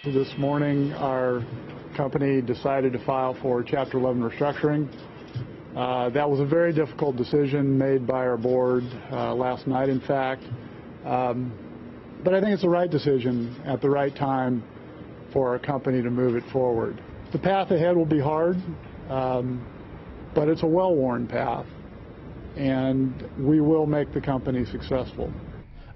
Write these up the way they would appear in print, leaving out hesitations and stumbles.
This morning, our company decided to file for Chapter 11 restructuring. That was a very difficult decision made by our board last night, in fact. But I think it's the right decision at the right time for our company to move it forward. The path ahead will be hard, but it's a well-worn path, and we will make the company successful.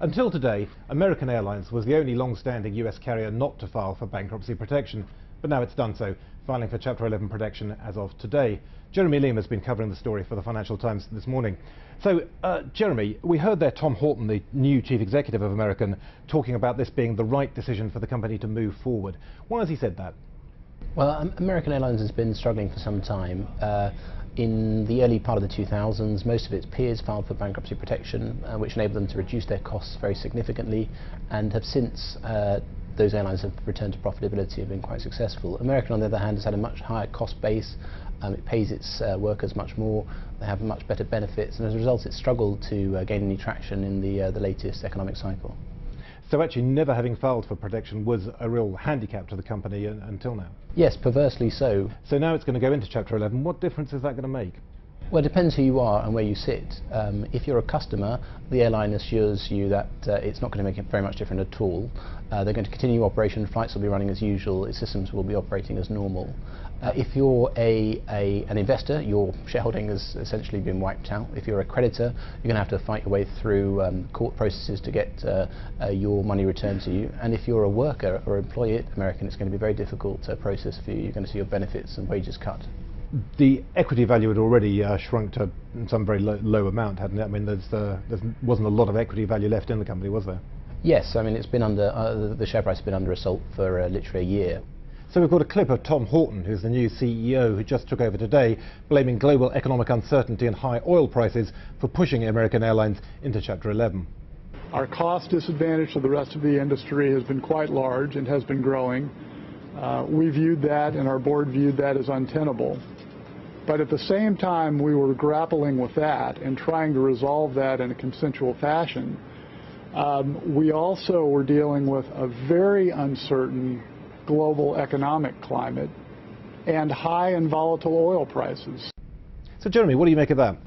Until today, American Airlines was the only long-standing US carrier not to file for bankruptcy protection, but now it's done so, filing for Chapter 11 protection as of today. Jeremy Lemer has been covering the story for the Financial Times this morning. So, Jeremy, we heard there Tom Horton, the new chief executive of American, talking about this being the right decision for the company to move forward. Why has he said that? Well, American Airlines has been struggling for some time. In the early part of the 2000s, most of its peers filed for bankruptcy protection, which enabled them to reduce their costs very significantly, and have since those airlines have returned to profitability and been quite successful. American, on the other hand, has had a much higher cost base. It pays its workers much more. They have much better benefits, and as a result, it's struggled to gain any traction in the latest economic cycle. So actually never having filed for protection was a real handicap to the company until now? Yes, perversely so. So now it's going to go into Chapter 11. What difference is that going to make? Well, it depends who you are and where you sit. If you're a customer, the airline assures you that it's not going to make it very much different at all. They're going to continue operation, flights will be running as usual, its systems will be operating as normal. If you're an investor, your shareholding has essentially been wiped out. If you're a creditor, you're going to have to fight your way through court processes to get your money returned to you. And if you're a worker or employee at American, it's going to be a very difficult process for you. You're going to see your benefits and wages cut. The equity value had already shrunk to some very low amount, hadn't it? I mean, there wasn't a lot of equity value left in the company, was there? Yes, I mean, it's been under the share price has been under assault for literally a year. So we've got a clip of Tom Horton, who's the new CEO who just took over today, blaming global economic uncertainty and high oil prices for pushing American Airlines into Chapter 11. Our cost disadvantage to the rest of the industry has been quite large and has been growing. We viewed that, and our board viewed that, as untenable. But at the same time we were grappling with that and trying to resolve that in a consensual fashion, we also were dealing with a very uncertain global economic climate and high and volatile oil prices. So Jeremy, what do you make of that?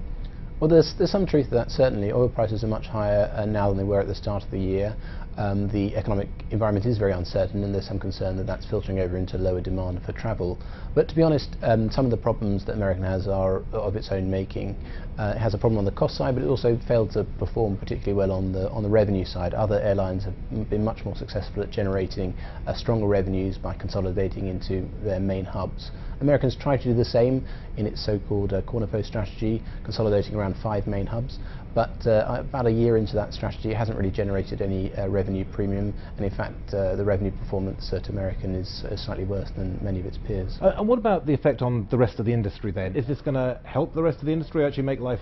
Well, there's some truth to that, certainly. Oil prices are much higher now than they were at the start of the year. The economic environment is very uncertain, and there's some concern that that's filtering over into lower demand for travel. But to be honest, some of the problems that American has are of its own making. It has a problem on the cost side, but it also failed to perform particularly well on the revenue side. Other airlines have been much more successful at generating stronger revenues by consolidating into their main hubs. Americans try to do the same in its so-called corner post strategy, consolidating around 5 main hubs. But about a year into that strategy, it hasn't really generated any revenue premium, and in fact the revenue performance at American is slightly worse than many of its peers. And what about the effect on the rest of the industry then? Is this going to help the rest of the industry, or actually make life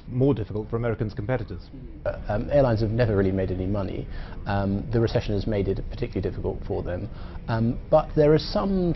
more difficult for Americans' competitors? Airlines have never really made any money. The recession has made it particularly difficult for them. But there is some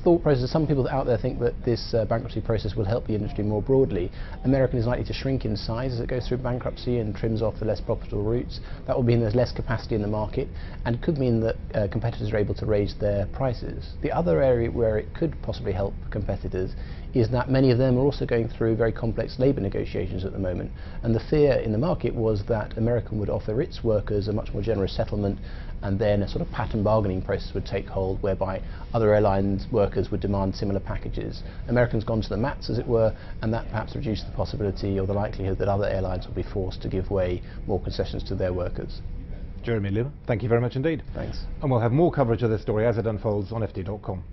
thought process. Some people out there think that this bankruptcy process will help the industry more broadly. American is likely to shrink in size as it goes through bankruptcy and trims off the less profitable routes. That will mean there's less capacity in the market, and could mean that competitors are able to raise their prices. The other area where it could possibly help competitors is that many of them are also going through very complex labour negotiations at the moment, and the fear in the market was that American would offer its workers a much more generous settlement, and then a sort of pattern bargaining process would take hold whereby other airlines workers would demand similar packages. American's gone to the mats, as it were, and that perhaps reduced the possibility or the likelihood that other airlines will be forced to give way more concessions to their workers. Jeremy Lemer, thank you very much indeed. Thanks. And we'll have more coverage of this story as it unfolds on FT.com.